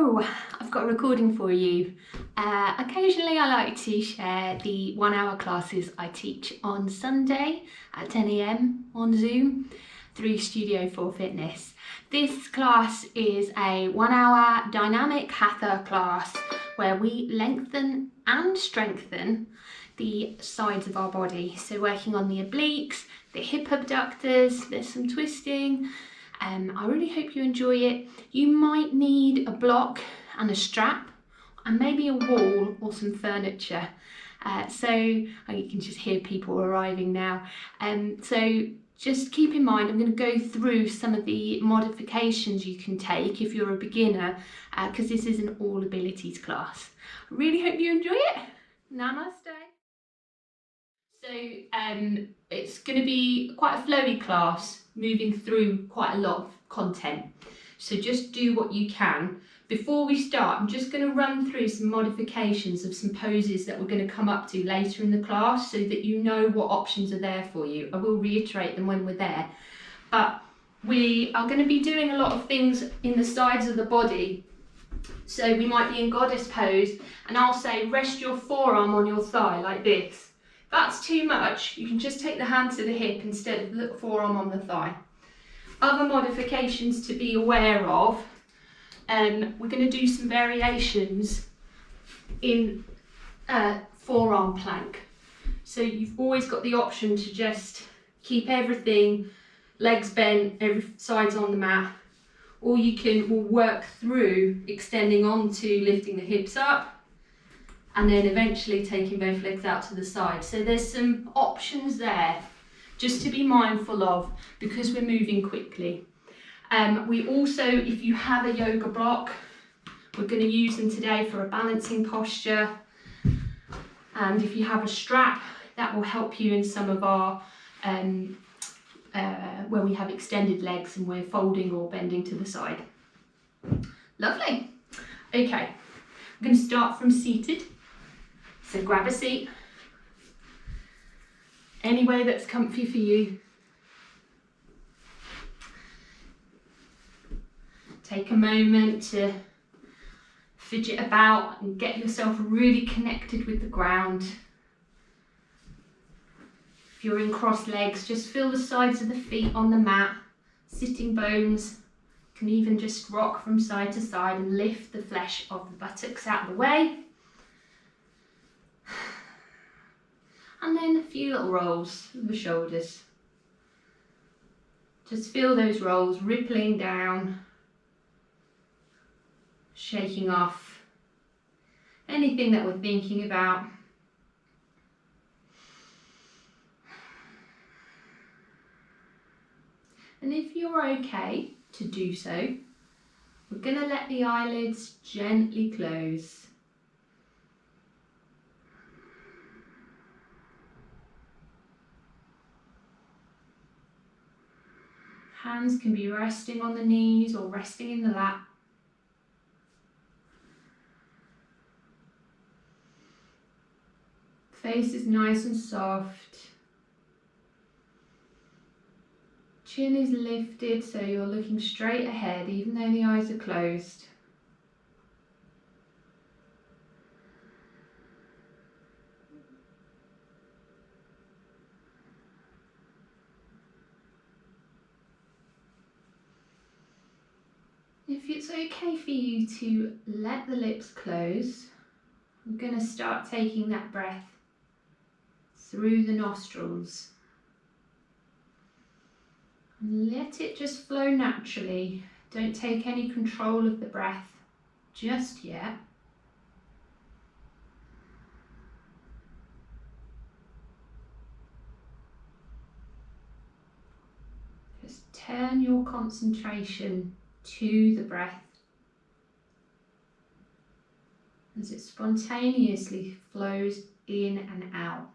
Hello, I've got a recording for you. Occasionally I like to share the 1 hour classes I teach on Sunday at 10 AM on Zoom through Studio for Fitness. This class is a 1 hour dynamic hatha class where we lengthen and strengthen the sides of our body. So working on the obliques, the hip abductors, there's some twisting. I really hope you enjoy it. You might need a block and a strap and maybe a wall or some furniture. So you can just hear people arriving now. So just keep in mind, I'm going to go through some of the modifications you can take if you're a beginner, because this is an all abilities class. I really hope you enjoy it. Namaste. So it's going to be quite a flowy class, moving through quite a lot of content. So just do what you can. Before we start, I'm just going to run through some modifications of some poses that we're going to come up to later in the class so that you know what options are there for you. I will reiterate them when we're there. But we are going to be doing a lot of things in the sides of the body. So we might be in goddess pose and I'll say rest your forearm on your thigh like this. If that's too much, you can just take the hand to the hip instead of the forearm on the thigh. Other modifications to be aware of, we're going to do some variations in forearm plank. So you've always got the option to just keep everything, legs bent, every side's on the mat, or you will work through extending onto lifting the hips up and then eventually taking both legs out to the side. So there's some options there just to be mindful of because we're moving quickly. We also, if you have a yoga block, we're going to use them today for a balancing posture. And if you have a strap, that will help you in some of our, where we have extended legs and we're folding or bending to the side. Lovely. Okay, I'm going to start from seated. So grab a seat, any way that's comfy for you. Take a moment to fidget about and get yourself really connected with the ground. If you're in crossed legs, just feel the sides of the feet on the mat. Sitting bones can even just rock from side to side and lift the flesh of the buttocks out of the way. And then a few little rolls of the shoulders. Just feel those rolls rippling down, shaking off anything that we're thinking about. And if you're okay to do so, we're going to let the eyelids gently close. Hands can be resting on the knees or resting in the lap. Face is nice and soft. Chin is lifted so you're looking straight ahead even though the eyes are closed. If it's okay for you to let the lips close, I'm going to start taking that breath through the nostrils. And let it just flow naturally. Don't take any control of the breath just yet. Just turn your concentration to the breath as it spontaneously flows in and out.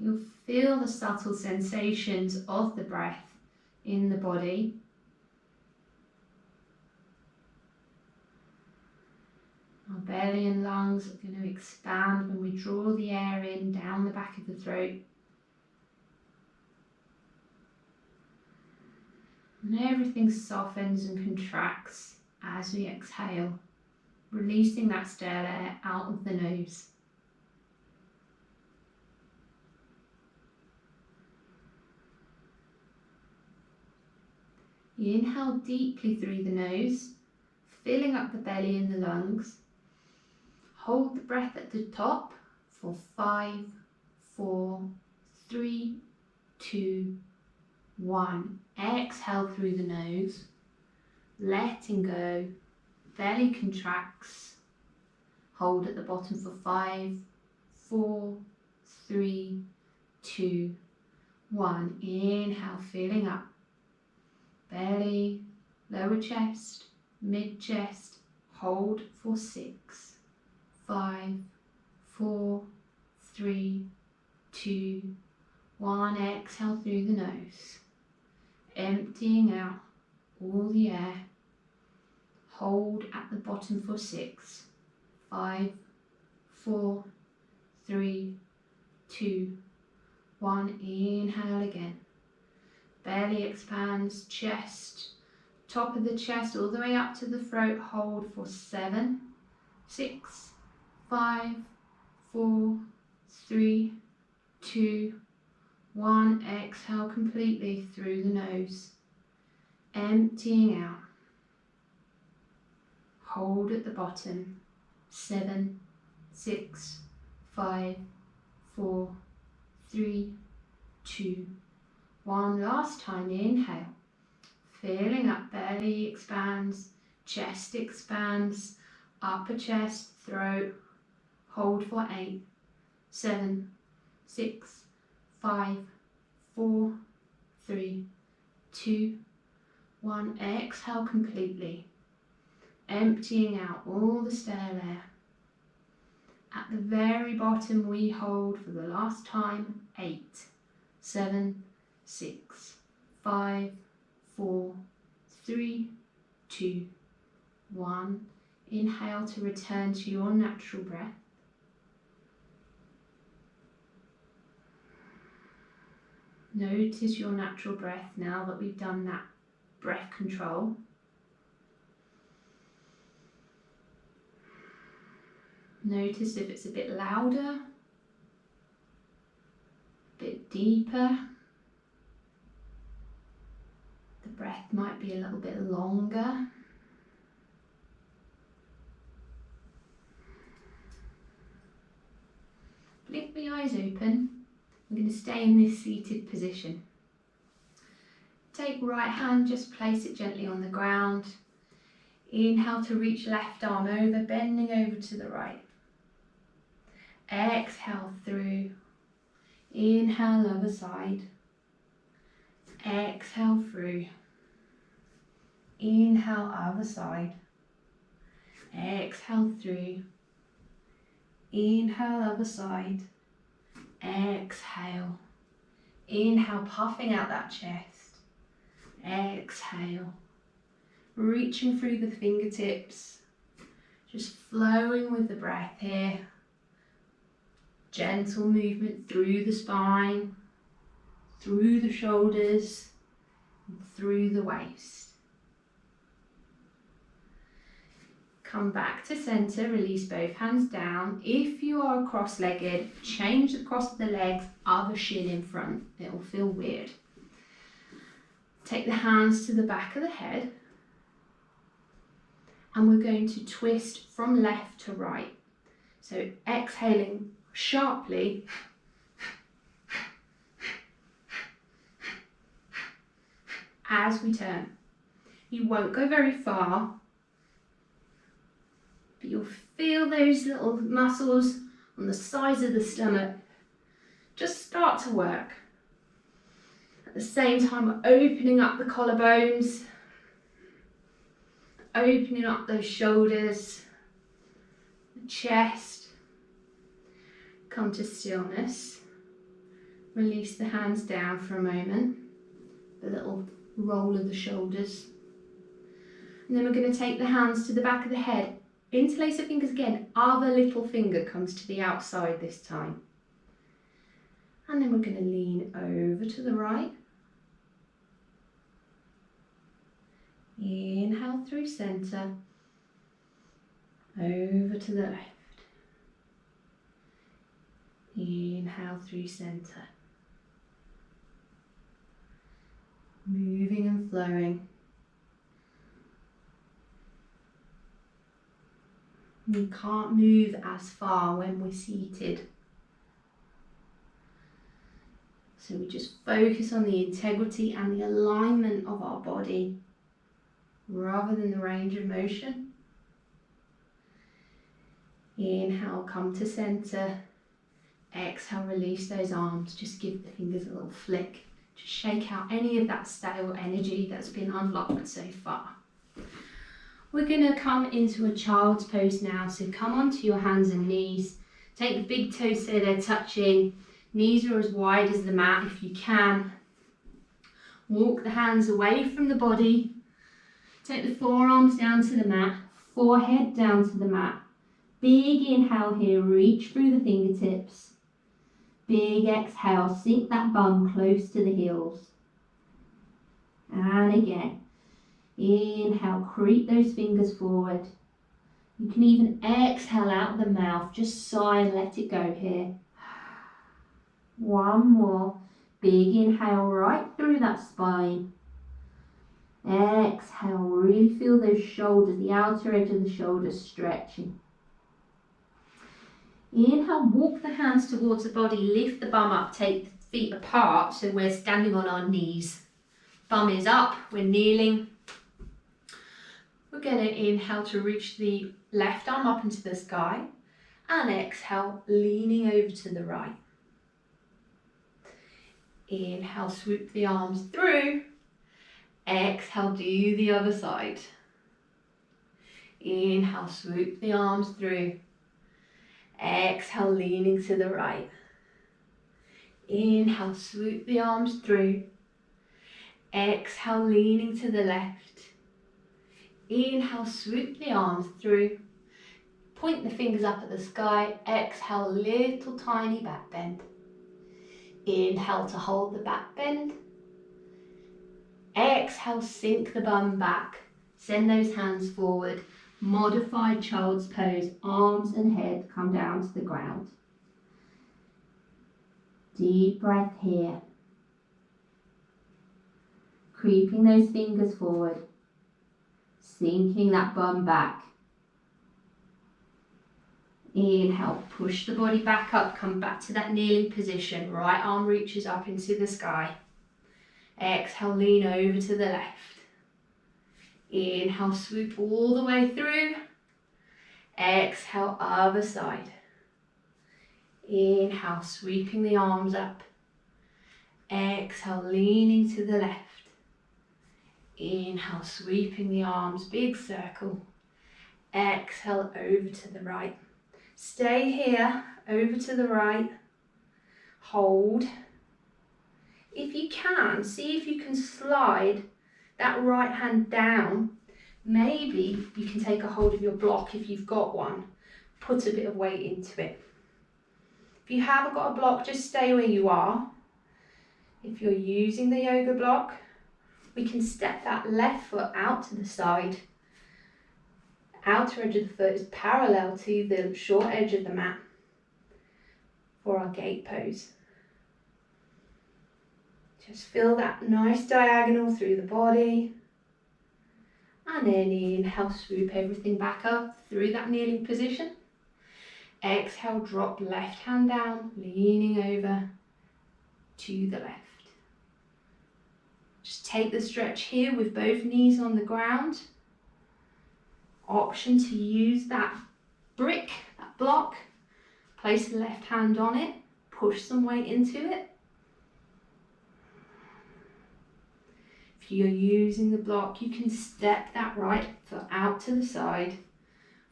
You'll feel the subtle sensations of the breath in the body. Our belly and lungs are going to expand when we draw the air in down the back of the throat. And everything softens and contracts as we exhale, releasing that stale air out of the nose. You inhale deeply through the nose, filling up the belly and the lungs. Hold the breath at the top for 5, 4, 3, 2, 1. Exhale through the nose, letting go. Belly contracts. Hold at the bottom for 5, 4, 3, 2, 1. Inhale, filling up. Belly, lower chest, mid chest. Hold for 6, 5, 4, 3, 2, 1. Exhale through the nose, emptying out all the air. Hold at the bottom for 6, 5, 4, 3, 2, 1. Inhale again. Belly expands, chest, top of the chest all the way up to the throat. Hold for 7, 6, 5, 4, 3, 2, 1. Exhale completely through the nose, emptying out. Hold at the bottom. 7, 6, 5, 4, 3, 2, 1. Last time, inhale. Filling up, belly expands, chest expands, upper chest, throat. Hold for 8, 7, 6, 5, 4, 3, 2, 1. Exhale completely, emptying out all the stale air. At the very bottom, we hold for the last time. 8, 7, 6, 5, 4, 3, 2, 1. Inhale to return to your natural breath. Notice your natural breath now that we've done that breath control. Notice if it's a bit louder, a bit deeper. The breath might be a little bit longer. Blink the eyes open. I'm going to stay in this seated position. Take right hand, just place it gently on the ground. Inhale to reach left arm over, bending over to the right. Exhale through. Inhale, other side. Exhale through. Inhale, other side. Exhale through. Inhale, other side. Exhale. Inhale, puffing out that chest. Exhale. Reaching through the fingertips. Just flowing with the breath here. Gentle movement through the spine, through the shoulders, and through the waist. Come back to center, release both hands down. If you are cross-legged, change the cross of the legs, other shin in front. It will feel weird. Take the hands to the back of the head. And we're going to twist from left to right. So exhaling sharply. As we turn. You won't go very far, but you'll feel those little muscles on the sides of the stomach just start to work. At the same time, we're opening up the collarbones, opening up those shoulders, the chest. Come to stillness. Release the hands down for a moment, a little roll of the shoulders. And then we're going to take the hands to the back of the head. Interlace the fingers again, other little finger comes to the outside this time. And then we're going to lean over to the right. Inhale through centre, over to the left. Inhale through centre. Moving and flowing. We can't move as far when we're seated. So we just focus on the integrity and the alignment of our body rather than the range of motion. Inhale, come to centre. Exhale, release those arms. Just give the fingers a little flick. Just shake out any of that stale energy that's been unlocked so far. We're going to come into a child's pose now. So come onto your hands and knees. Take the big toes so they're touching. Knees are as wide as the mat if you can. Walk the hands away from the body. Take the forearms down to the mat. Forehead down to the mat. Big inhale here. Reach through the fingertips. Big exhale. Sink that bum close to the heels. And again. Inhale, creep those fingers forward. You can even exhale out of the mouth, just sigh and let it go here. One more. Big inhale right through that spine. Exhale, really feel those shoulders, the outer edge of the shoulders stretching. Inhale, walk the hands towards the body, lift the bum up, take the feet apart so we're standing on our knees. Bum is up, we're kneeling. We're going to inhale to reach the left arm up into the sky and exhale, leaning over to the right. Inhale, swoop the arms through. Exhale, do the other side. Inhale, swoop the arms through. Exhale, leaning to the right. Inhale, swoop the arms through. Exhale, leaning to the left. Inhale, swoop the arms through. Point the fingers up at the sky. Exhale, little tiny back bend. Inhale to hold the back bend. Exhale, sink the bum back. Send those hands forward. Modified child's pose. Arms and head come down to the ground. Deep breath here. Creeping those fingers forward. Sinking that bum back. Inhale, push the body back up, come back to that kneeling position. Right arm reaches up into the sky. Exhale, lean over to the left. Inhale, swoop all the way through. Exhale, other side. Inhale, sweeping the arms up. Exhale, leaning to the left. Inhale, sweeping the arms, big circle. Exhale, over to the right. Stay here, over to the right. Hold. If you can, see if you can slide that right hand down. Maybe you can take a hold of your block if you've got one. Put a bit of weight into it. If you haven't got a block, just stay where you are. If you're using the yoga block, we can step that left foot out to the side. Outer edge of the foot is parallel to the short edge of the mat for our gate pose. Just feel that nice diagonal through the body. And then inhale, swoop everything back up through that kneeling position. Exhale, drop left hand down, leaning over to the left. Just take the stretch here with both knees on the ground. Option to use that brick, that block. Place the left hand on it, push some weight into it. If you're using the block, you can step that right foot out to the side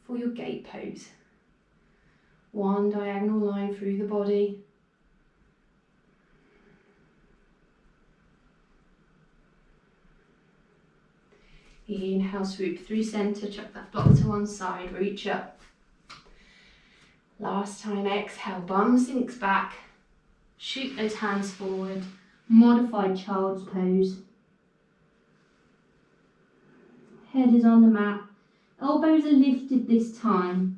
for your gate pose. One diagonal line through the body. Inhale, swoop through centre, chuck that block to one side, reach up. Last time, exhale, bum sinks back, shoot those hands forward, modified child's pose. Head is on the mat, elbows are lifted this time.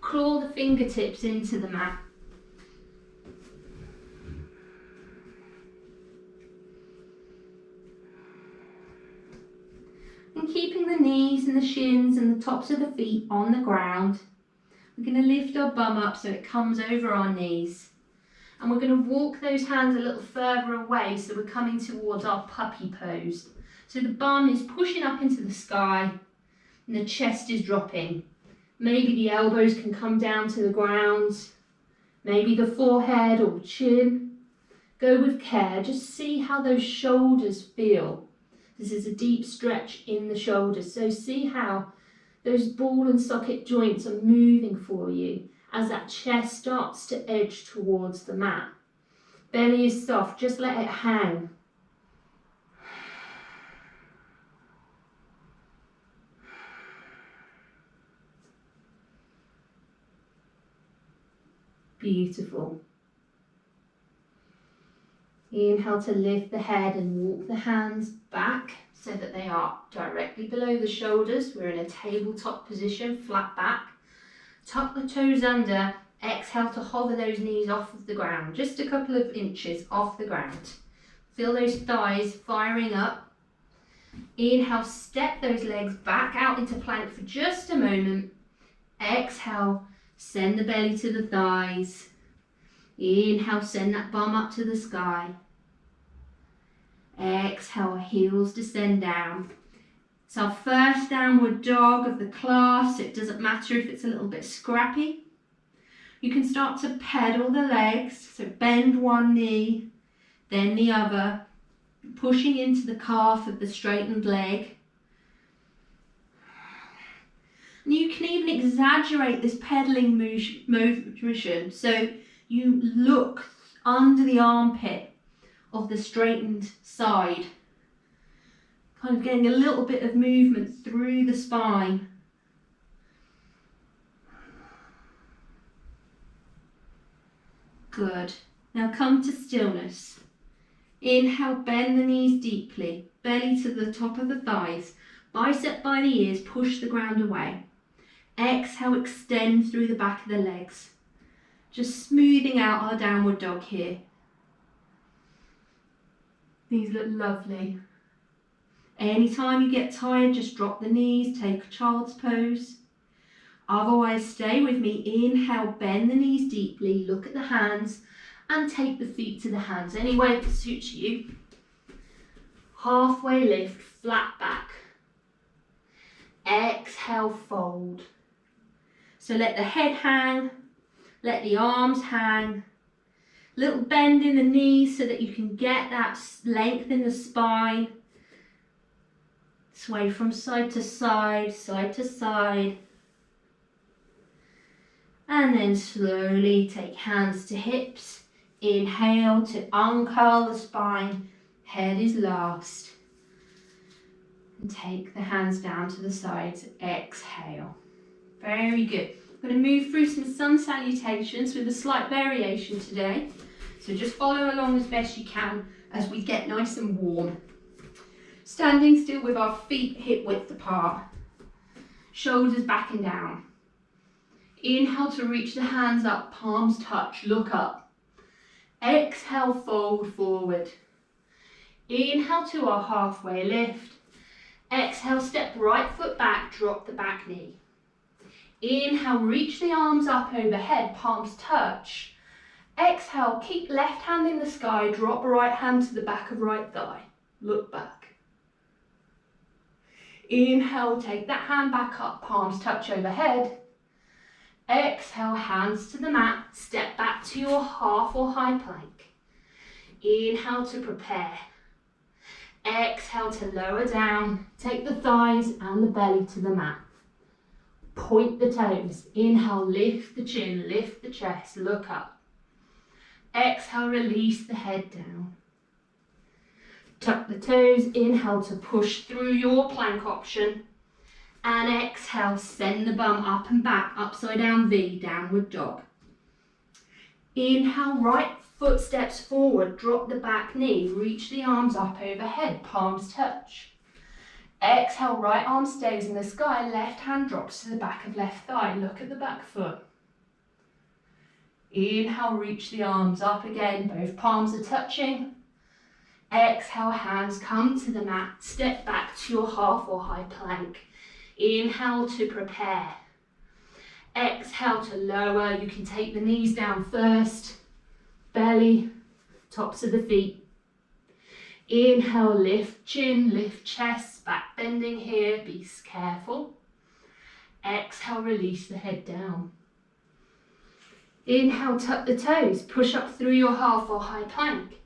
Claw the fingertips into the mat. And keeping the knees and the shins and the tops of the feet on the ground, we're going to lift our bum up so it comes over our knees. And we're going to walk those hands a little further away so we're coming towards our puppy pose. So the bum is pushing up into the sky and the chest is dropping. Maybe the elbows can come down to the ground, maybe the forehead or chin. Go with care, just see how those shoulders feel. This is a deep stretch in the shoulders, so see how those ball and socket joints are moving for you as that chest starts to edge towards the mat. Belly is soft, just let it hang. Beautiful. Inhale to lift the head and walk the hands back so that they are directly below the shoulders. We're in a tabletop position, flat back. Tuck the toes under. Exhale to hover those knees off of the ground, just a couple of inches off the ground. Feel those thighs firing up. Inhale, step those legs back out into plank for just a moment. Exhale, send the belly to the thighs. Inhale, send that bum up to the sky. Exhale, heels descend down. It's our first downward dog of the class. It doesn't matter if it's a little bit scrappy. You can start to pedal the legs, so bend one knee, then the other, pushing into the calf of the straightened leg. And you can even exaggerate this pedaling motion, so you look under the armpit of the straightened side, kind of getting a little bit of movement through the spine. Good. Now come to stillness. Inhale, bend the knees deeply, belly to the top of the thighs, bicep by the ears, push the ground away. Exhale, extend through the back of the legs. Just smoothing out our downward dog here. These look lovely. Anytime you get tired, just drop the knees, take a child's pose. Otherwise, stay with me. Inhale, bend the knees deeply, look at the hands, and take the feet to the hands, any way that suits you. Halfway lift, flat back. Exhale, fold. So let the head hang, let the arms hang. Little bend in the knees so that you can get that length in the spine. Sway from side to side, side to side. And then slowly take hands to hips. Inhale to uncurl the spine. Head is last. And take the hands down to the sides. Exhale. Very good. I'm going to move through some sun salutations with a slight variation today. So just follow along as best you can as we get nice and warm. Standing still with our feet hip width apart. Shoulders back and down. Inhale to reach the hands up, palms touch, look up. Exhale, fold forward. Inhale to our halfway lift. Exhale, step right foot back, drop the back knee. Inhale, reach the arms up overhead, palms touch. Exhale, keep left hand in the sky, drop right hand to the back of right thigh. Look back. Inhale, take that hand back up, palms touch overhead. Exhale, hands to the mat, step back to your half or high plank. Inhale to prepare. Exhale to lower down, take the thighs and the belly to the mat. Point the toes. Inhale, lift the chin, lift the chest, look up. Exhale, release the head down. Tuck the toes, inhale to push through your plank option. And exhale, send the bum up and back, upside down V, downward dog. Inhale, right foot steps forward, drop the back knee, reach the arms up overhead, palms touch. Exhale, right arm stays in the sky, left hand drops to the back of left thigh, look at the back foot. Inhale, reach the arms up again, both palms are touching. Exhale, hands come to the mat, step back to your half or high plank. Inhale to prepare. Exhale to lower, you can take the knees down first, belly, tops of the feet. Inhale, lift chin, lift chest, back bending here, be careful. Exhale, release the head down. Inhale, tuck the toes, push up through your half or high plank.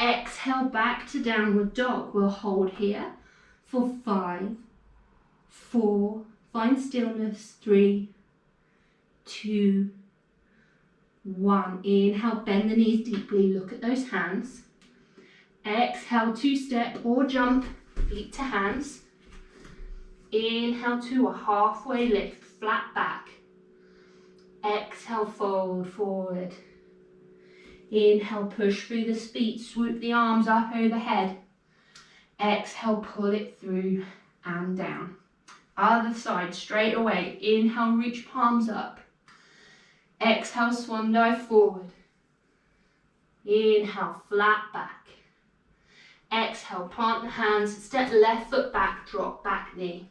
Exhale, back to downward dog. We'll hold here for 5, 4, find stillness, 3, 2, 1. Inhale, bend the knees deeply, look at those hands. Exhale, 2-step or jump, feet to hands. Inhale to a halfway lift, flat back. Exhale, fold forward. Inhale, push through the feet, swoop the arms up overhead. Exhale, pull it through and down. Other side, straight away. Inhale, reach palms up. Exhale, swan dive forward. Inhale, flat back. Exhale, plant the hands, step left foot back, drop back knee.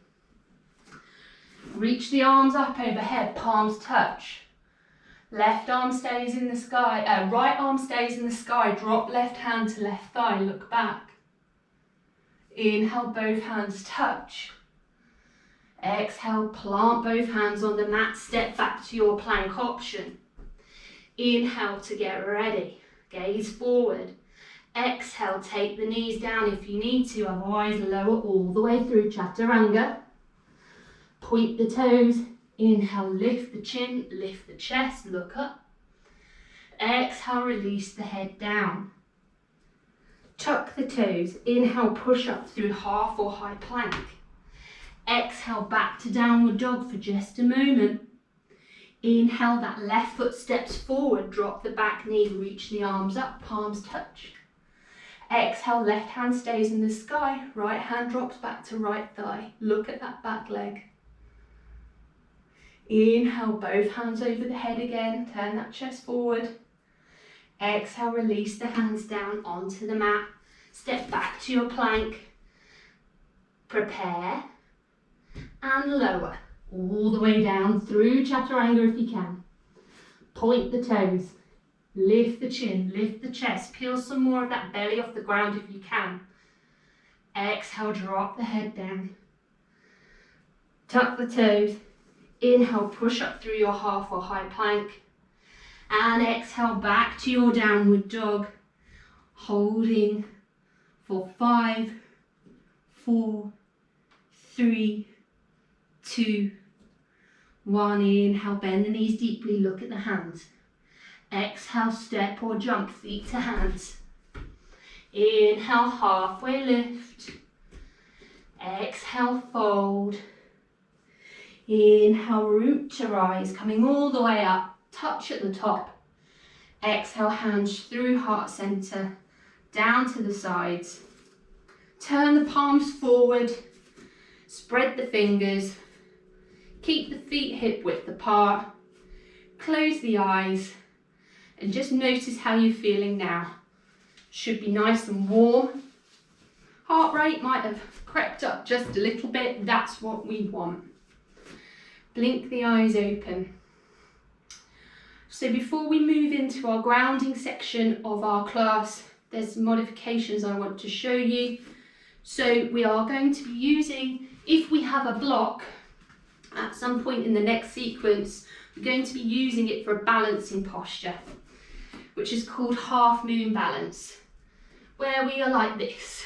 Reach the arms up overhead, palms touch. Left arm stays in the sky, right arm stays in the sky, drop left hand to left thigh, look back. Inhale, both hands touch. Exhale, plant both hands on the mat, step back to your plank option. Inhale to get ready, gaze forward. Exhale, take the knees down if you need to, otherwise lower all the way through chaturanga. Point the toes. Inhale, lift the chin, lift the chest, look up. Exhale, release the head down. Tuck the toes. Inhale, push up through half or high plank. Exhale, back to downward dog for just a moment. Inhale, that left foot steps forward, drop the back knee, reach the arms up, palms touch. Exhale, left hand stays in the sky, right hand drops back to right thigh. Look at that back leg. Inhale, both hands over the head again, turn that chest forward. Exhale, release the hands down onto the mat. Step back to your plank. Prepare and lower. All the way down through chaturanga if you can. Point the toes. Lift the chin, lift the chest. Peel some more of that belly off the ground if you can. Exhale, drop the head down. Tuck the toes. Inhale, push up through your half or high plank. And exhale, back to your downward dog. Holding for 5, 4, 3, 2, 1. Inhale, bend the knees deeply, look at the hands. Exhale, step or jump, feet to hands. Inhale, halfway lift. Exhale, fold. Inhale, root to rise, coming all the way up, touch at the top. Exhale, hands through heart center, down to the sides. Turn the palms forward, spread the fingers, keep the feet hip width apart, close the eyes, and just notice how you're feeling now. Should be nice and warm. Heart rate might have crept up just a little bit, that's what we want. Blink the eyes open. So before we move into our grounding section of our class, there's some modifications I want to show you. So we are going to be using, if we have a block at some point in the next sequence, we're going to be using it for a balancing posture, which is called half moon balance, where we are like this.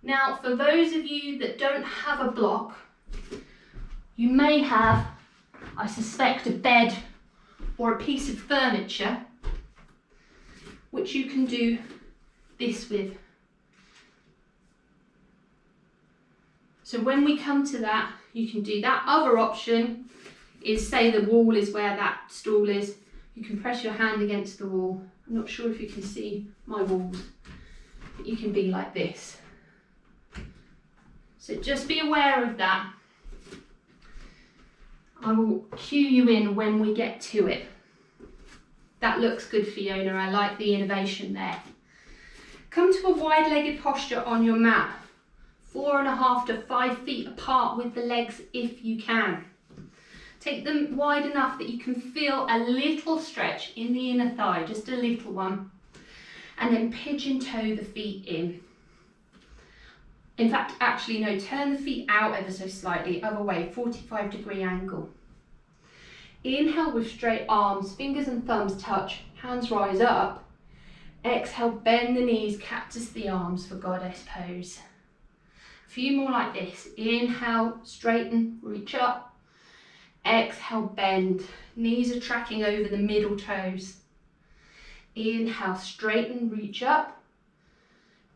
Now, for those of you that don't have a block, you may have, I suspect, a bed or a piece of furniture which you can do this with. So when we come to that, you can do that. Other option is, say the wall is where that stool is, you can press your hand against the wall. I'm not sure if you can see my walls, but you can be like this. So just be aware of that. I will cue you in when we get to it. That looks good, Fiona. I like the innovation there. Come to a wide-legged posture on your mat, 4.5 to 5 feet apart with the legs if you can. Take them wide enough that you can feel a little stretch in the inner thigh, just a little one. And then pigeon toe the feet in. In fact, actually no, turn the feet out ever so slightly, other way, 45-degree angle. Inhale with straight arms, fingers and thumbs touch, hands rise up. Exhale, bend the knees, cactus the arms for goddess pose. A few more like this. Inhale, straighten, reach up. Exhale, bend. Knees are tracking over the middle toes. Inhale, straighten, reach up.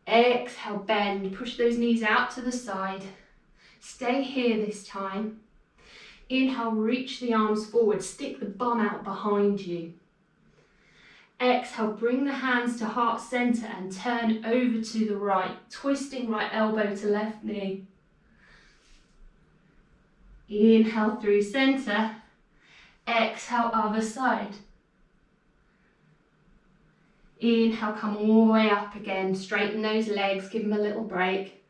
Exhale, bend. Push those knees out to the side. Stay here this time. Inhale, reach the arms forward. Stick the bum out behind you. Exhale, bring the hands to heart center and turn over to the right, twisting right elbow to left knee. Inhale through center. Exhale, other side. Inhale, come all the way up again. Straighten those legs, give them a little break.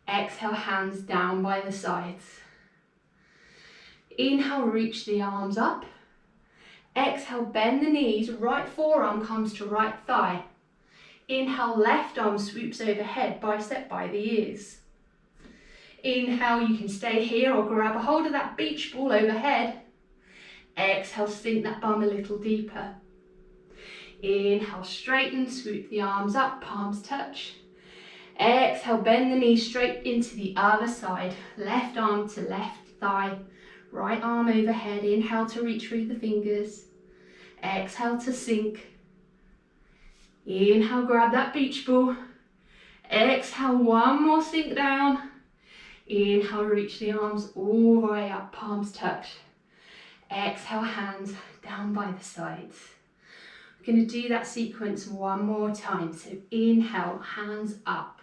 Exhale, hands down by the sides. Inhale, reach the arms up. Exhale, bend the knees, right forearm comes to right thigh. Inhale, left arm swoops overhead, bicep by the ears. Inhale, you can stay here or grab a hold of that beach ball overhead. Exhale, sink that bum a little deeper. Inhale, straighten, swoop the arms up, palms touch. Exhale, bend the knees straight into the other side. Left arm to left thigh, right arm overhead. Inhale to reach through the fingers. Exhale to sink. Inhale, grab that beach ball. Exhale, one more sink down. Inhale, reach the arms all the way up, palms touch. Exhale, hands down by the sides. We're going to do that sequence one more time. So inhale, hands up.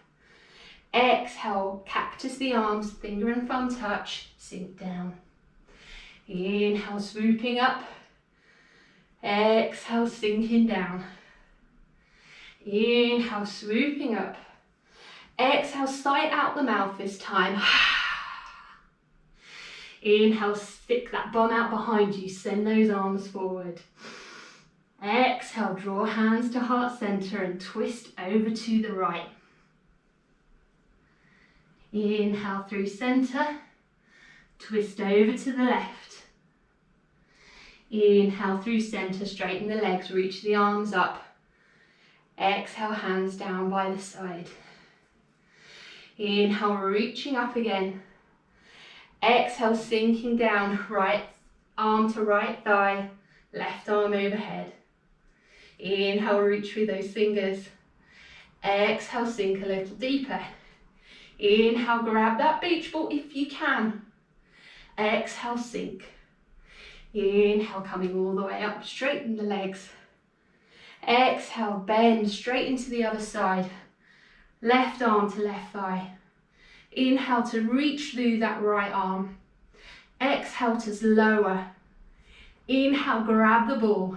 Exhale, cactus the arms, finger and thumb touch, sink down. Inhale, swooping up. Exhale, sinking down. Inhale, swooping up. Exhale, sight out the mouth this time. Inhale, stick that bum out behind you, send those arms forward. Exhale, draw hands to heart center and twist over to the right. Inhale through center, twist over to the left. Inhale through center, straighten the legs, reach the arms up. Exhale, hands down by the side. Inhale, reaching up again. Exhale, sinking down, right arm to right thigh, left arm overhead. Inhale, reach through those fingers. Exhale, sink a little deeper. Inhale, grab that beach ball if you can. Exhale, sink. Inhale, coming all the way up, straighten the legs. Exhale, bend straight into the other side. Left arm to left thigh. Inhale to reach through that right arm. Exhale to lower. Inhale, grab the ball.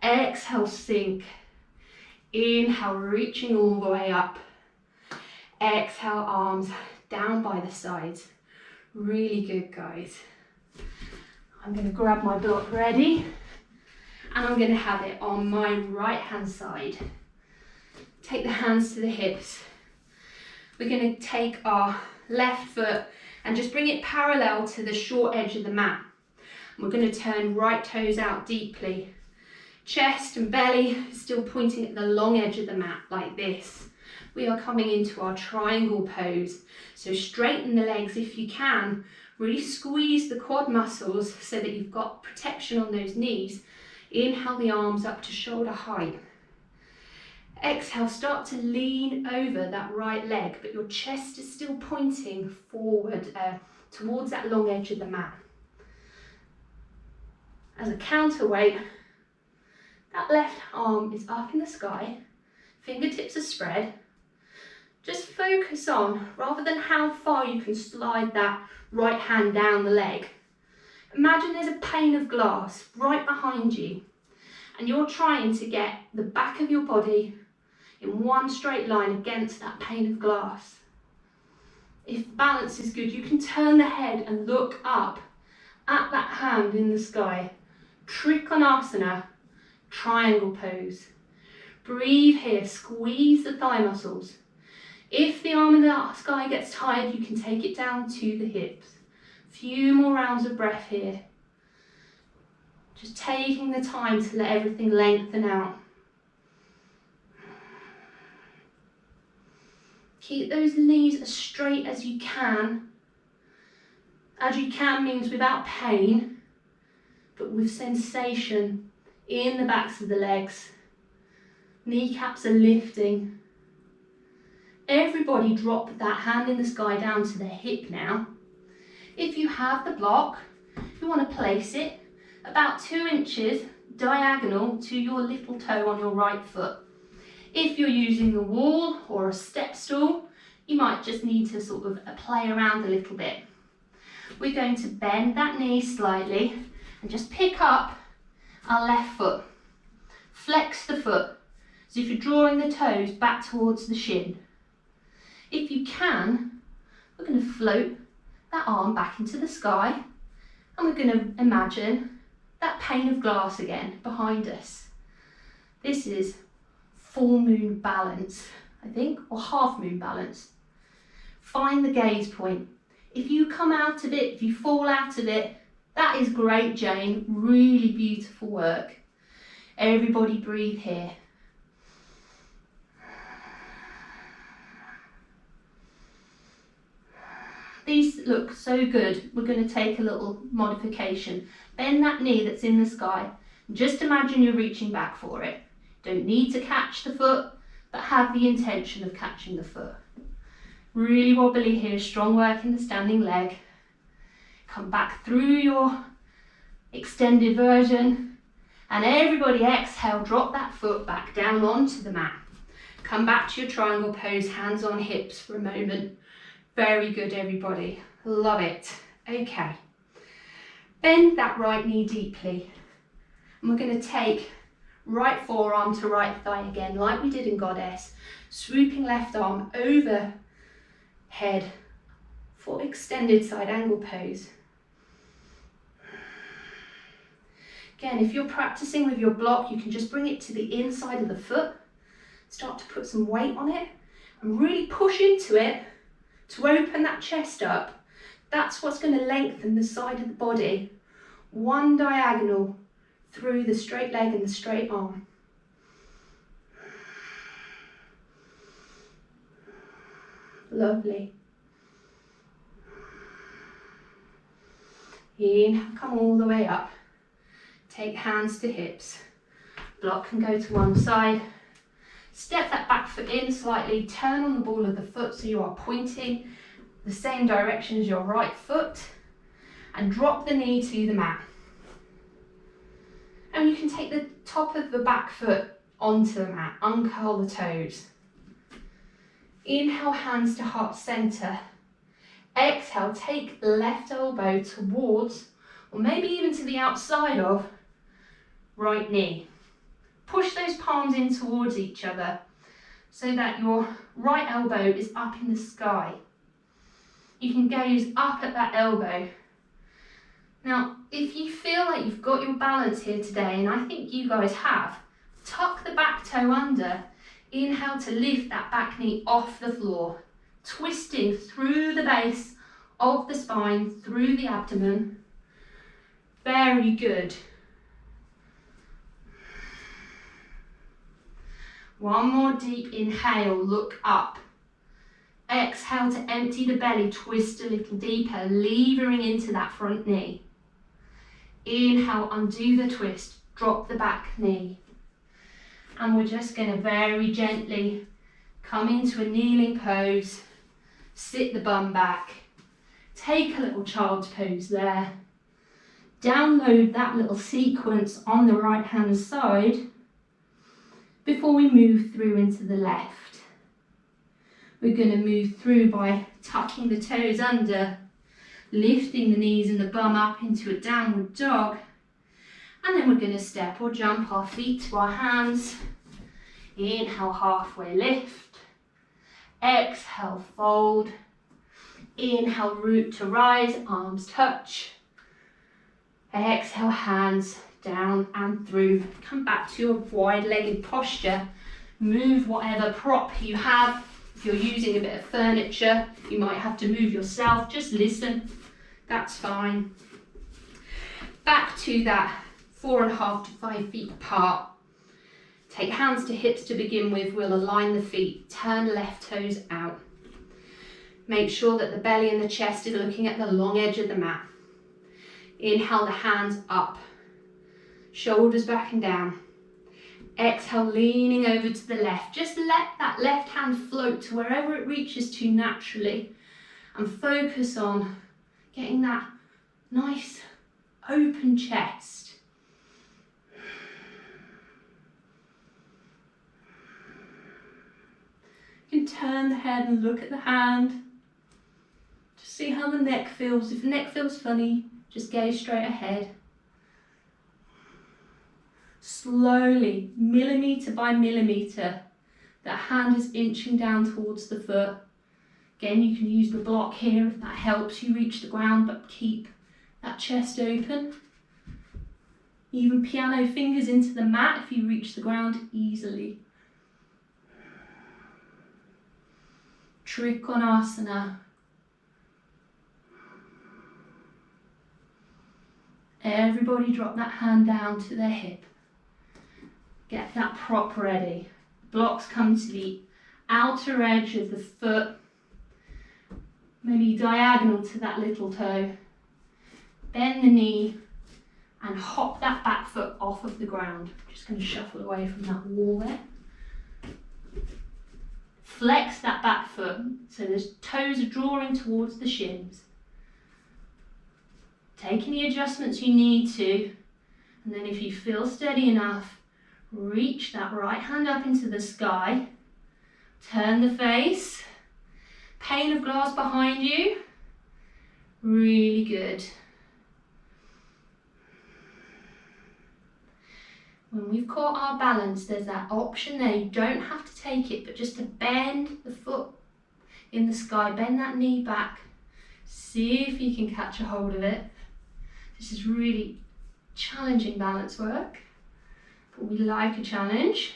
Exhale, sink. Inhale, reaching all the way up. Exhale, arms down by the sides. Really good, guys. I'm going to grab my block ready and I'm going to have it on my right hand side. Take the hands to the hips. We're going to take our left foot and just bring it parallel to the short edge of the mat. We're going to turn right toes out deeply. Chest and belly still pointing at the long edge of the mat like this. We are coming into our triangle pose. So straighten the legs if you can. Really squeeze the quad muscles so that you've got protection on those knees. Inhale the arms up to shoulder height. Exhale, start to lean over that right leg, but your chest is still pointing forward towards that long edge of the mat. As a counterweight, that left arm is up in the sky, fingertips are spread. Just focus on, rather than how far you can slide that right hand down the leg, imagine there's a pane of glass right behind you, and you're trying to get the back of your body in one straight line against that pane of glass. If balance is good, you can turn the head and look up at that hand in the sky. Trikonasana, triangle pose. Breathe here, squeeze the thigh muscles. If the arm in the sky gets tired, you can take it down to the hips. Few more rounds of breath here. Just taking the time to let everything lengthen out. Keep those knees as straight as you can. As you can means without pain, but with sensation in the backs of the legs. Kneecaps are lifting. Everybody drop that hand in the sky down to the hip now. If you have the block, you want to place it about 2 inches diagonal to your little toe on your right foot. If you're using the wall or a step stool, you might just need to sort of play around a little bit. We're going to bend that knee slightly and just pick up our left foot. Flex the foot as if you're drawing the toes back towards the shin. If you can, we're going to float that arm back into the sky, and we're going to imagine that pane of glass again behind us. This is full moon balance, I think, or half moon balance. Find the gaze point. If you come out of it, if you fall out of it, that is great, Jane. Really beautiful work. Everybody breathe here. These look so good. We're going to take a little modification. Bend that knee that's in the sky. Just imagine you're reaching back for it. Don't need to catch the foot, but have the intention of catching the foot. Really wobbly here, strong work in the standing leg. Come back through your extended version, and everybody exhale, drop that foot back down onto the mat. Come back to your triangle pose, hands on hips for a moment. Very good, everybody. Love it. Okay. Bend that right knee deeply. And we're going to take right forearm to right thigh again, like we did in Goddess. Swooping left arm over head for extended side angle pose. Again, if you're practicing with your block, you can just bring it to the inside of the foot. Start to put some weight on it and really push into it to open that chest up. That's what's going to lengthen the side of the body. One diagonal through the straight leg and the straight arm. Lovely. Inhale, come all the way up. Take hands to hips. Block can go to one side. Step that back foot in slightly, turn on the ball of the foot so you are pointing the same direction as your right foot, and drop the knee to the mat. And you can take the top of the back foot onto the mat, uncurl the toes. Inhale, hands to heart center. Exhale, take left elbow towards, or maybe even to the outside of, right knee. Push those palms in towards each other so that your right elbow is up in the sky. You can gaze up at that elbow. Now, if you feel like you've got your balance here today, and I think you guys have, tuck the back toe under. Inhale to lift that back knee off the floor, twisting through the base of the spine, through the abdomen. Very good. One more deep inhale, look up. Exhale to empty the belly, twist a little deeper, levering into that front knee. Inhale, undo the twist, drop the back knee. And we're just going to very gently come into a kneeling pose, sit the bum back, take a little child's pose there, download that little sequence on the right hand side before we move through into the left. We're going to move through by tucking the toes under, lifting the knees and the bum up into a downward dog, and then we're going to step or jump our feet to our hands. Inhale, halfway lift. Exhale, fold. Inhale, root to rise, arms touch. Exhale, hands down and through. Come back to your wide-legged posture. Move whatever prop you have. If you're using a bit of furniture, you might have to move yourself. Just listen. That's fine. Back to that 4.5 to 5 feet apart. Take hands to hips to begin with. We'll align the feet. Turn left toes out. Make sure that the belly and the chest is looking at the long edge of the mat. Inhale, the hands up. Shoulders back and down. Exhale, leaning over to the left. Just let that left hand float to wherever it reaches to naturally. And focus on getting that nice open chest. You can turn the head and look at the hand. Just see how the neck feels. If the neck feels funny, just gaze straight ahead. Slowly, millimetre by millimetre, that hand is inching down towards the foot. Again, you can use the block here if that helps you reach the ground, but keep that chest open. Even piano fingers into the mat if you reach the ground easily. Trikonasana. Everybody drop that hand down to their hip. Get that prop ready. Blocks come to the outer edge of the foot, maybe diagonal to that little toe. Bend the knee and hop that back foot off of the ground. Just going to shuffle away from that wall there. Flex that back foot so the toes are drawing towards the shins. Take any adjustments you need to, and then if you feel steady enough, reach that right hand up into the sky. Turn the face. Pane of glass behind you. Really good. When we've caught our balance, there's that option there. You don't have to take it, but just to bend the foot in the sky. Bend that knee back. See if you can catch a hold of it. This is really challenging balance work, but we like a challenge.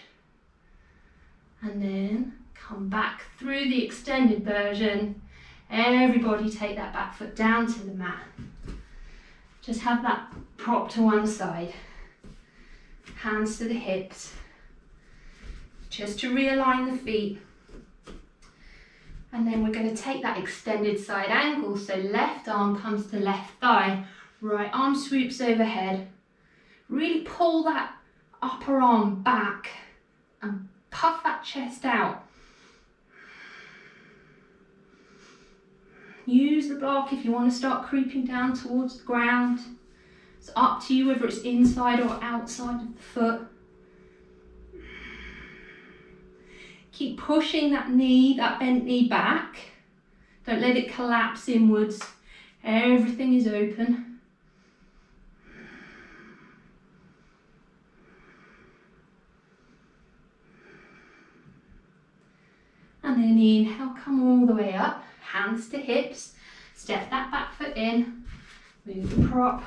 And then come back through the extended version. Everybody take that back foot down to the mat. Just have that prop to one side. Hands to the hips. Just to realign the feet. And then we're going to take that extended side angle. So left arm comes to left thigh. Right arm swoops overhead. Really pull that upper arm back and puff that chest out. Use the block if you want to start creeping down towards the ground. It's up to you whether it's inside or outside of the foot. Keep pushing that knee, that bent knee back. Don't let it collapse inwards. Everything is open. And then inhale, come all the way up, hands to hips, step that back foot in, move the prop,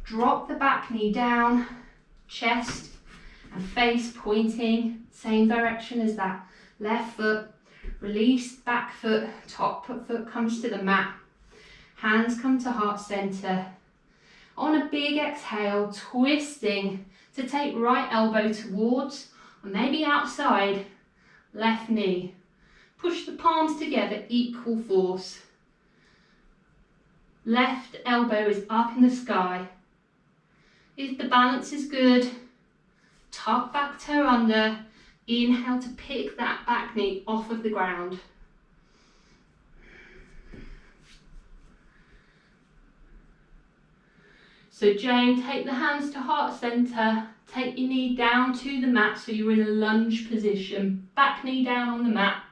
drop the back knee down, chest and face pointing, same direction as that left foot, release back foot, top foot comes to the mat, hands come to heart center. On a big exhale, twisting to take right elbow towards, or maybe outside, left knee. Push the palms together, equal force. Left elbow is up in the sky. If the balance is good, tuck back toe under, inhale to pick that back knee off of the ground. So Jane, take the hands to heart center, take your knee down to the mat so you're in a lunge position, back knee down on the mat.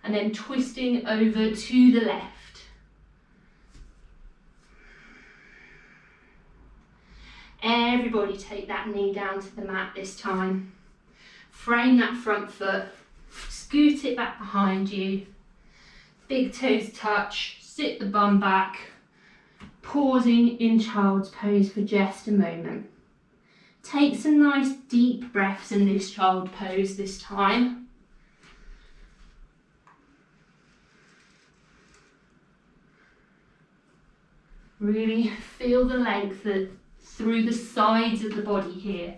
And then twisting over to the left. Everybody take that knee down to the mat this time. Frame that front foot, scoot it back behind you. Big toes touch, sit the bum back. Pausing in child's pose for just a moment. Take some nice deep breaths in this child pose this time. Really feel the length through the sides of the body here.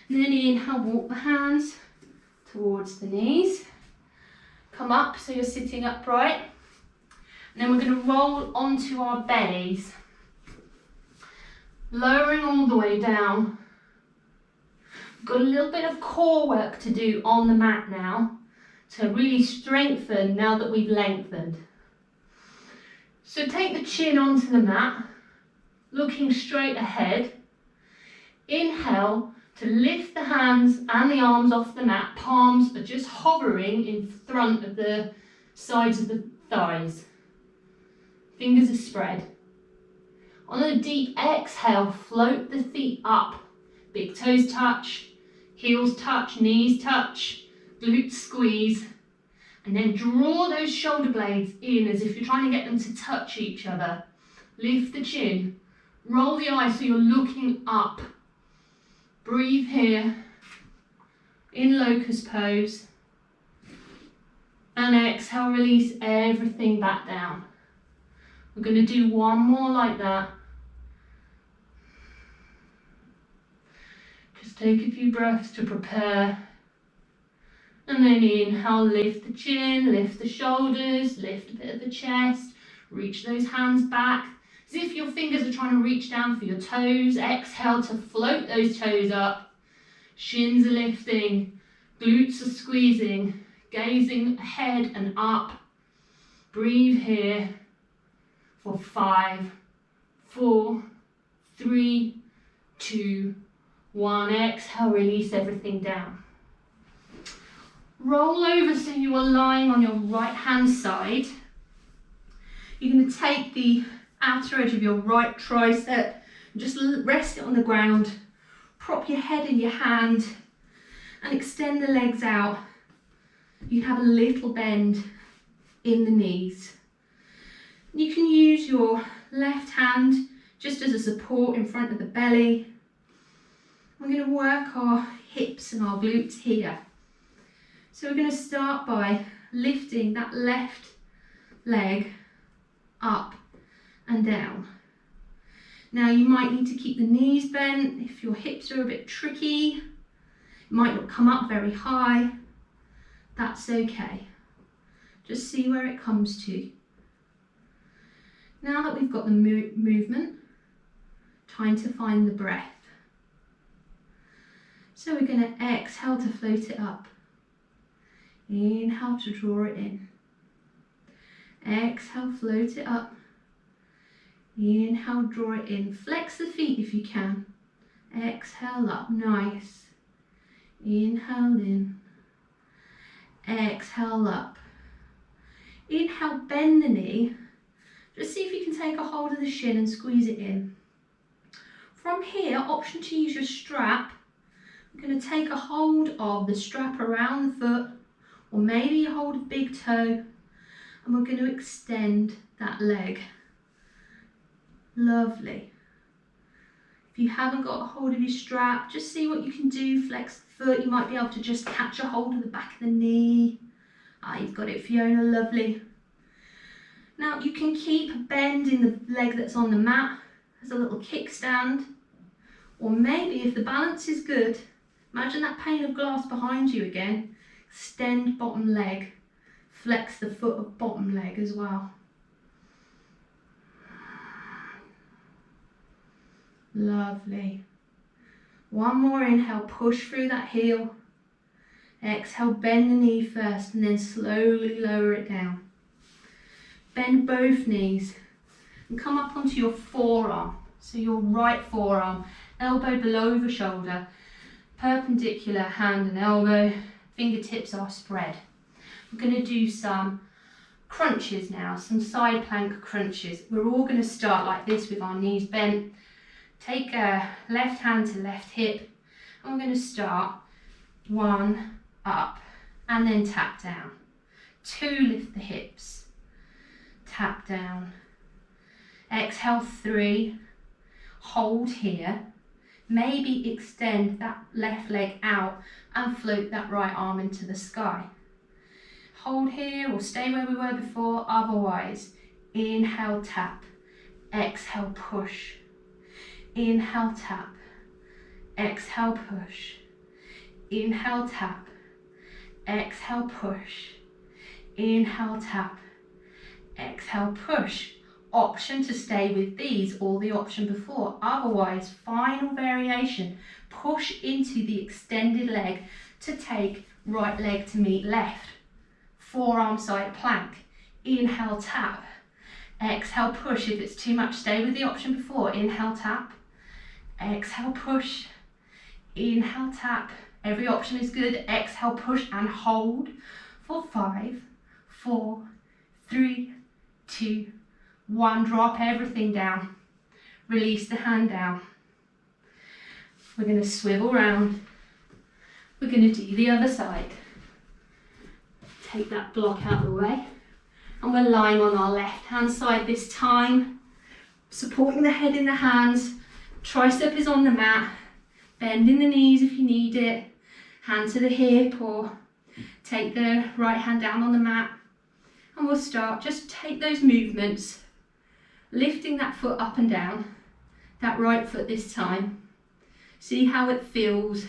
And then inhale, walk the hands towards the knees. Come up so you're sitting upright. And then we're going to roll onto our bellies. Lowering all the way down. We've got a little bit of core work to do on the mat now to really strengthen now that we've lengthened. So take the chin onto the mat, looking straight ahead. Inhale to lift the hands and the arms off the mat. Palms are just hovering in front of the sides of the thighs. Fingers are spread. On a deep exhale, float the feet up. Big toes touch, heels touch, knees touch, glutes squeeze. And then draw those shoulder blades in as if you're trying to get them to touch each other. Lift the chin. Roll the eyes so you're looking up. Breathe here in locust pose. And exhale, release everything back down. We're going to do one more like that. Just take a few breaths to prepare. And then inhale, lift the chin, lift the shoulders, lift a bit of the chest, reach those hands back, as if your fingers are trying to reach down for your toes. Exhale to float those toes up, shins are lifting, glutes are squeezing, gazing ahead and up. Breathe here for 5, 4, 3, 2, 1. Exhale, release everything down. Roll over so you are lying on your right hand side. You're going to take the outer edge of your right tricep and just rest it on the ground. Prop your head in your hand and extend the legs out. You have a little bend in the knees. You can use your left hand just as a support in front of the belly. We're going to work our hips and our glutes here. So we're going to start by lifting that left leg up and down. Now you might need to keep the knees bent if your hips are a bit tricky. It might not come up very high. That's okay. Just see where it comes to. Now that we've got the movement, time to find the breath. So we're going to exhale to float it up. Inhale to draw it in. Exhale, float it up. Inhale, draw it in. Flex the feet if you can. Exhale up, nice. Inhale in. Exhale up. Inhale, bend the knee. Just see if you can take a hold of the shin and squeeze it in. From here, option to use your strap. I'm going to take a hold of the strap around the foot, or maybe a hold of big toe, and we're going to extend that leg. Lovely. If you haven't got a hold of your strap, just see what you can do. Flex the foot. You might be able to just catch a hold of the back of the knee. Ah, you've got it, Fiona, lovely. Now you can keep bending the leg that's on the mat as a little kickstand, or maybe if the balance is good, imagine that pane of glass behind you again. Extend bottom leg, flex the foot of bottom leg as well. Lovely. One more inhale, push through that heel. Exhale, bend the knee first and then slowly lower it down. Bend both knees and come up onto your forearm. So your right forearm, elbow below the shoulder, perpendicular hand and elbow, fingertips are spread. We're going to do some crunches now, some side plank crunches. We're all going to start like this with our knees bent. Take a left hand to left hip and we're going to start 1 up and then tap down. 2, lift the hips, tap down. Exhale, 3, hold here. Maybe extend that left leg out and float that right arm into the sky. Hold here or stay where we were before, otherwise inhale, tap, exhale, push. Inhale, tap, exhale, push. Inhale, tap, exhale, push. Inhale, tap, exhale, push. Option to stay with these or the option before. Otherwise, final variation, push into the extended leg to take right leg to meet left. Forearm side plank. Inhale, tap, exhale, push. If it's too much, stay with the option before. Inhale, tap, exhale, push. Inhale, tap. Every option is good. Exhale, push and hold for 5, 4, 3, 2, 1. Drop everything down. Release the hand down. We're going to swivel round. We're going to do the other side. Take that block out of the way. And we're lying on our left hand side this time. Supporting the head in the hands. Tricep is on the mat. Bending the knees if you need it. Hand to the hip or take the right hand down on the mat. And we'll start. Just take those movements. Lifting that foot up and down. That right foot this time. See how it feels.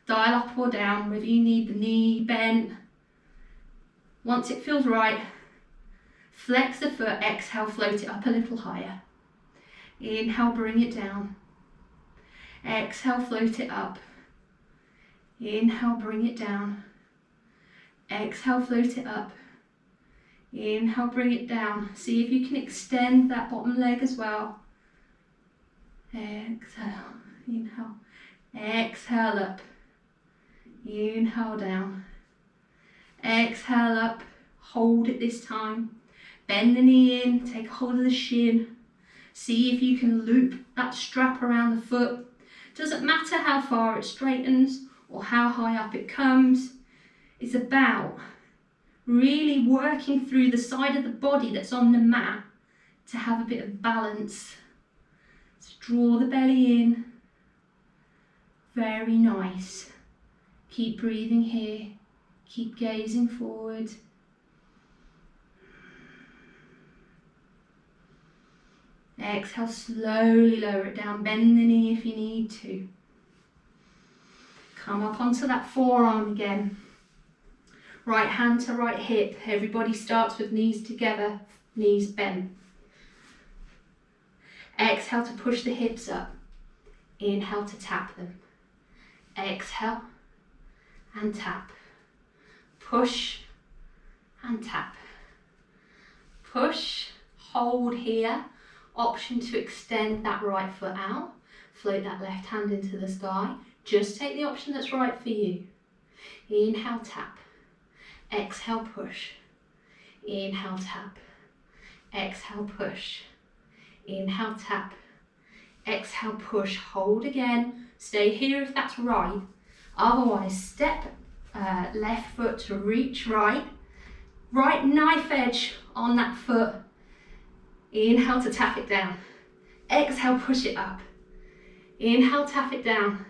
Dial up or down, whether you need the knee bent. Once it feels right, flex the foot, exhale, float it up a little higher. Inhale, bring it down. Exhale, float it up. Inhale, bring it down. Exhale, float it up. Inhale, bring it down. See if you can extend that bottom leg as well. Exhale, inhale. Exhale up. Inhale down. Exhale up. Hold it this time. Bend the knee in. Take hold of the shin. See if you can loop that strap around the foot. Doesn't matter how far it straightens or how high up it comes. It's about really working through the side of the body that's on the mat to have a bit of balance. So draw the belly in. Very nice. Keep breathing here. Keep gazing forward. Exhale, slowly lower it down. Bend the knee if you need to. Come up onto that forearm again. Right hand to right hip. Everybody starts with knees together, knees bent. Exhale to push the hips up. Inhale to tap them. Exhale and tap. Push and tap. Push, hold here. Option to extend that right foot out. Float that left hand into the sky. Just take the option that's right for you. Inhale, tap. Exhale, push. Inhale, tap. Exhale, push. Inhale, tap. Exhale, push. Hold again. Stay here if that's right. Otherwise, step left foot to reach right. Right knife edge on that foot. Inhale to tap it down. Exhale, push it up. Inhale, tap it down.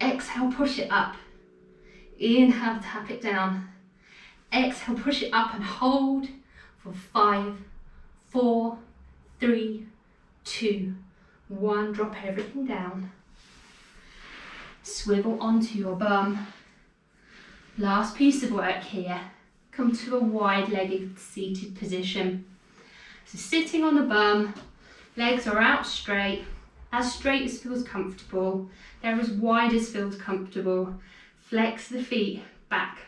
Exhale, push it up. Inhale, tap it down. Exhale, push it up and hold for 5, 4, 3, 2, 1. Drop everything down. Swivel onto your bum. Last piece of work here. Come to a wide-legged seated position. So sitting on the bum, legs are out straight as straight as feels comfortable. They're as wide as feels comfortable. Flex the feet back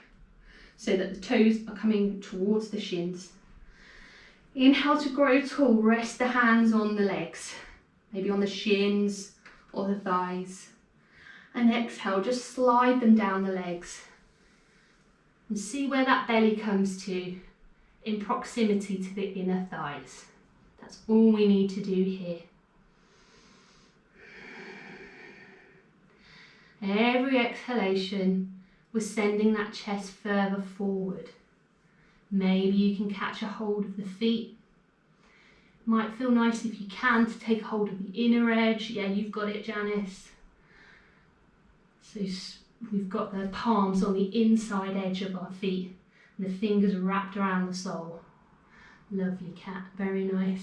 so that the toes are coming towards the shins. Inhale to grow tall, rest the hands on the legs, maybe on the shins or the thighs. And exhale, just slide them down the legs. And see where that belly comes to in proximity to the inner thighs. That's all we need to do here. Every exhalation, we're sending that chest further forward. Maybe you can catch a hold of the feet. Might feel nice if you can to take hold of the inner edge. Yeah, you've got it, Janice. So we've got the palms on the inside edge of our feet and the fingers wrapped around the sole. Lovely, cat, very nice.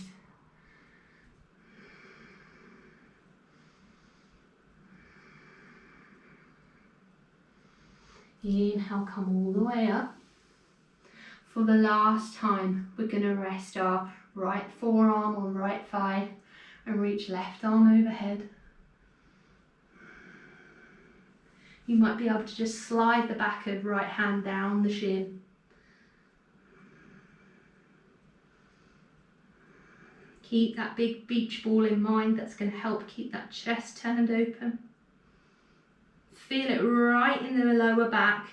Inhale, come all the way up. For the last time, we're going to rest our right forearm on right thigh and reach left arm overhead. You might be able to just slide the back of right hand down the shin. Keep that big beach ball in mind. That's going to help keep that chest turned open. Feel it right in the lower back.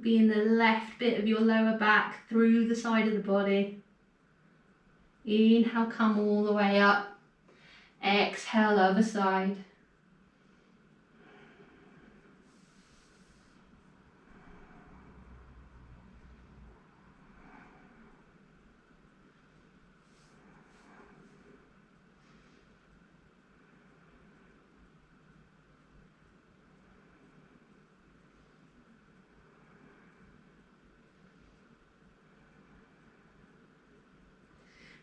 Be in the left bit of your lower back through the side of the body. Inhale, come all the way up. Exhale, other side.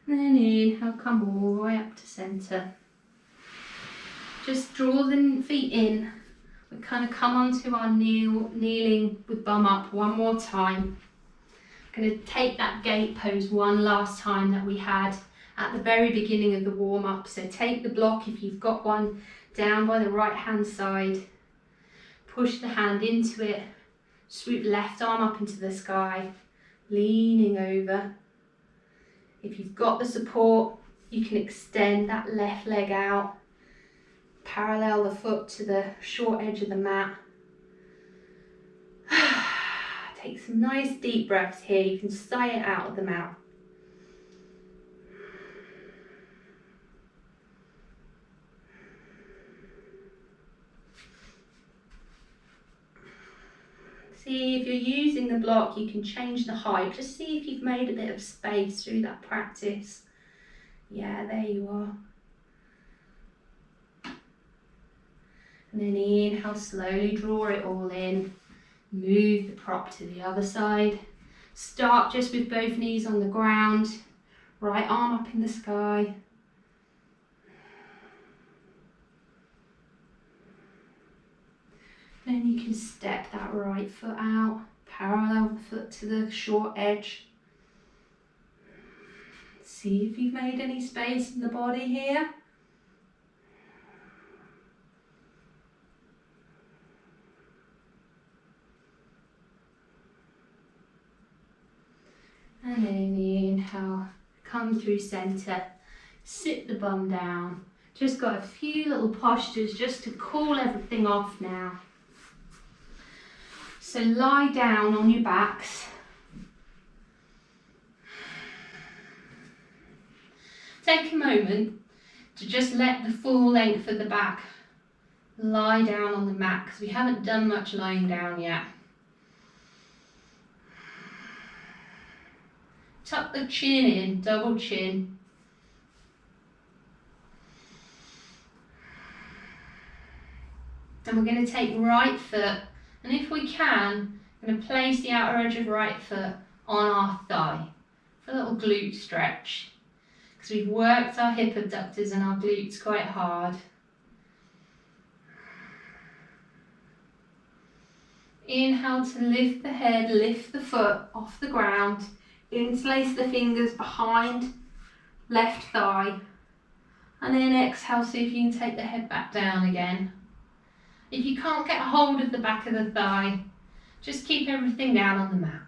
And then inhale, come all the way up to centre. Just draw the feet in. We kind of come onto our kneeling with bum up one more time. Going to take that gate pose one last time that we had at the very beginning of the warm up. So take the block, if you've got one, down by the right hand side. Push the hand into it. Swoop left arm up into the sky, leaning over. If you've got the support, you can extend that left leg out, parallel the foot to the short edge of the mat. Take some nice deep breaths here. You can sigh it out of the mouth. See if you're using the block, you can change the height. Just see if you've made a bit of space through that practice. Yeah, there you are. And then inhale, slowly draw it all in. Move the prop to the other side. Start just with both knees on the ground. Right arm up in the sky. Then you can step that right foot out, parallel the foot to the short edge. See if you've made any space in the body here. And then inhale, come through centre, sit the bum down. Just got a few little postures just to cool everything off now. So lie down on your backs. Take a moment to just let the full length of the back lie down on the mat, because we haven't done much lying down yet. Tuck the chin in, double chin. And we're going to take right foot, and if we can, I'm going to place the outer edge of right foot on our thigh for a little glute stretch, because we've worked our hip abductors and our glutes quite hard. Inhale to lift the head, lift the foot off the ground, interlace the fingers behind left thigh, And then exhale, see if you can take the head back down again. If you can't get a hold of the back of the thigh, just keep everything down on the mat.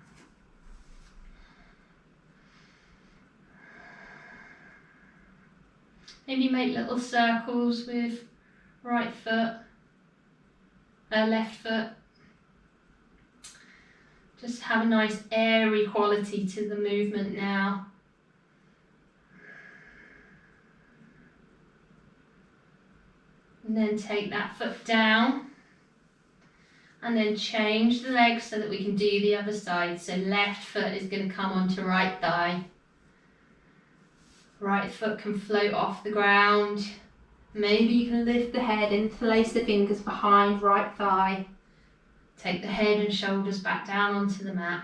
Maybe make little circles with right foot, left foot. Just have a nice airy quality to the movement now. And then take that foot down. And then change the leg so that we can do the other side. So left foot is going to come onto right thigh. Right foot can float off the ground. Maybe you can lift the head and place the fingers behind right thigh. Take the head and shoulders back down onto the mat.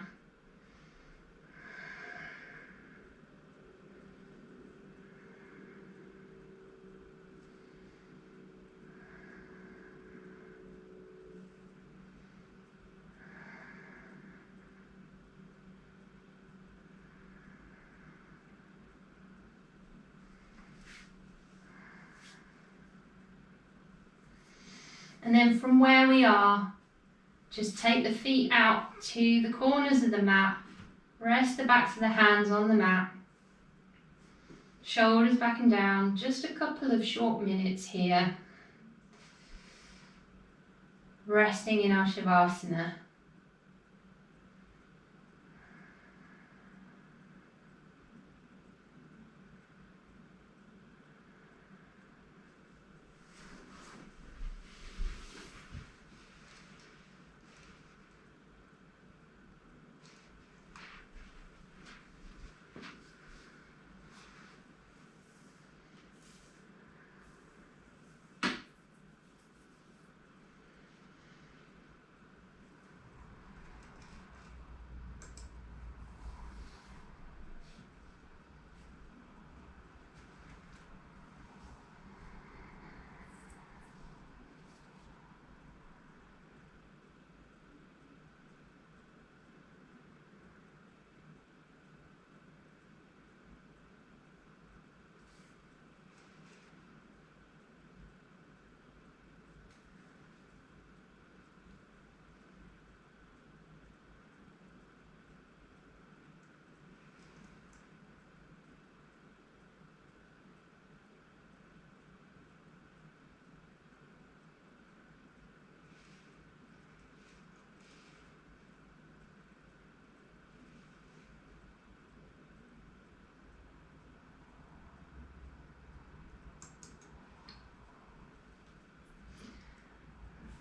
And then from where we are, just take the feet out to the corners of the mat. Rest the backs of the hands on the mat. Shoulders back and down. Just a couple of short minutes here. Resting in our Shavasana.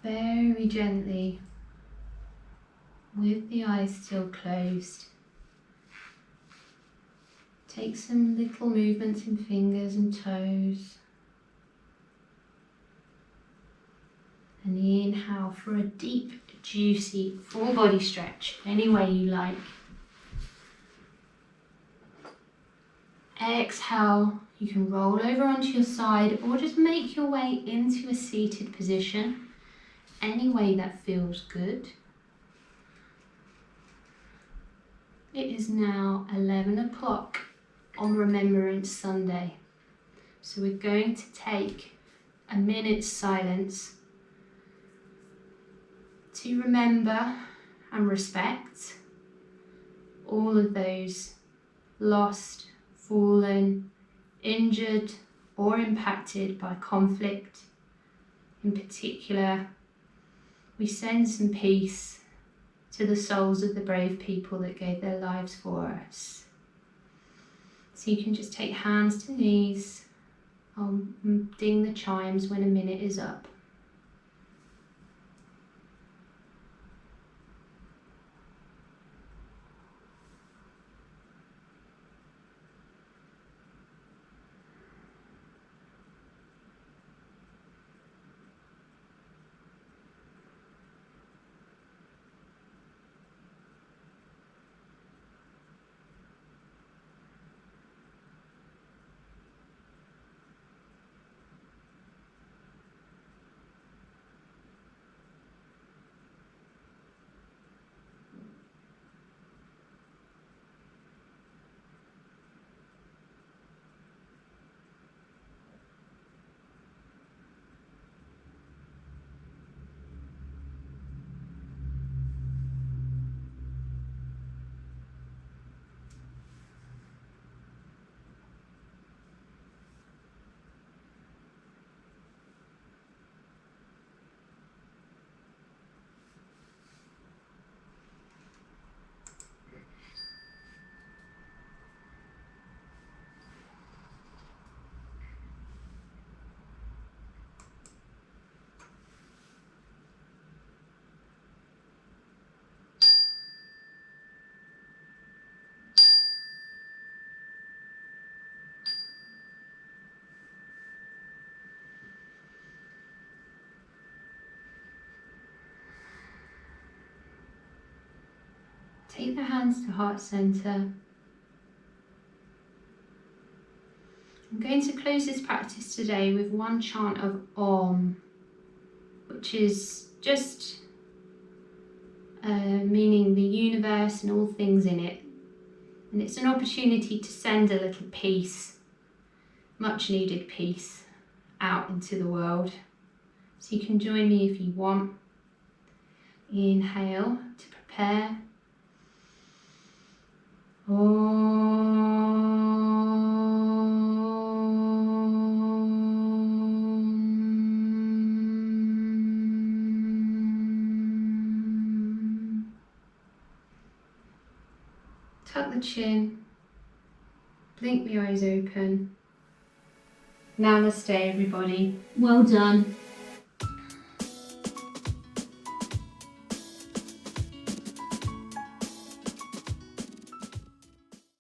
Very gently, with the eyes still closed, take some little movements in fingers and toes. And inhale for a deep, juicy, full body stretch, any way you like. Exhale, you can roll over onto your side or just make your way into a seated position. Any way that feels good. It is now 11 o'clock on Remembrance Sunday. So we're going to take a minute's silence to remember and respect all of those lost, fallen, injured or impacted by conflict. In particular, we send some peace to the souls of the brave people that gave their lives for us. So you can just take hands to knees. I'll ding the chimes when a minute is up. Take the hands to heart center. I'm going to close this practice today with one chant of Om, which is just meaning the universe and all things in it. And it's an opportunity to send a little peace, much needed peace, out into the world. So you can join me if you want. Inhale to prepare. Tuck the chin, blink the eyes open. Namaste, everybody. Well done.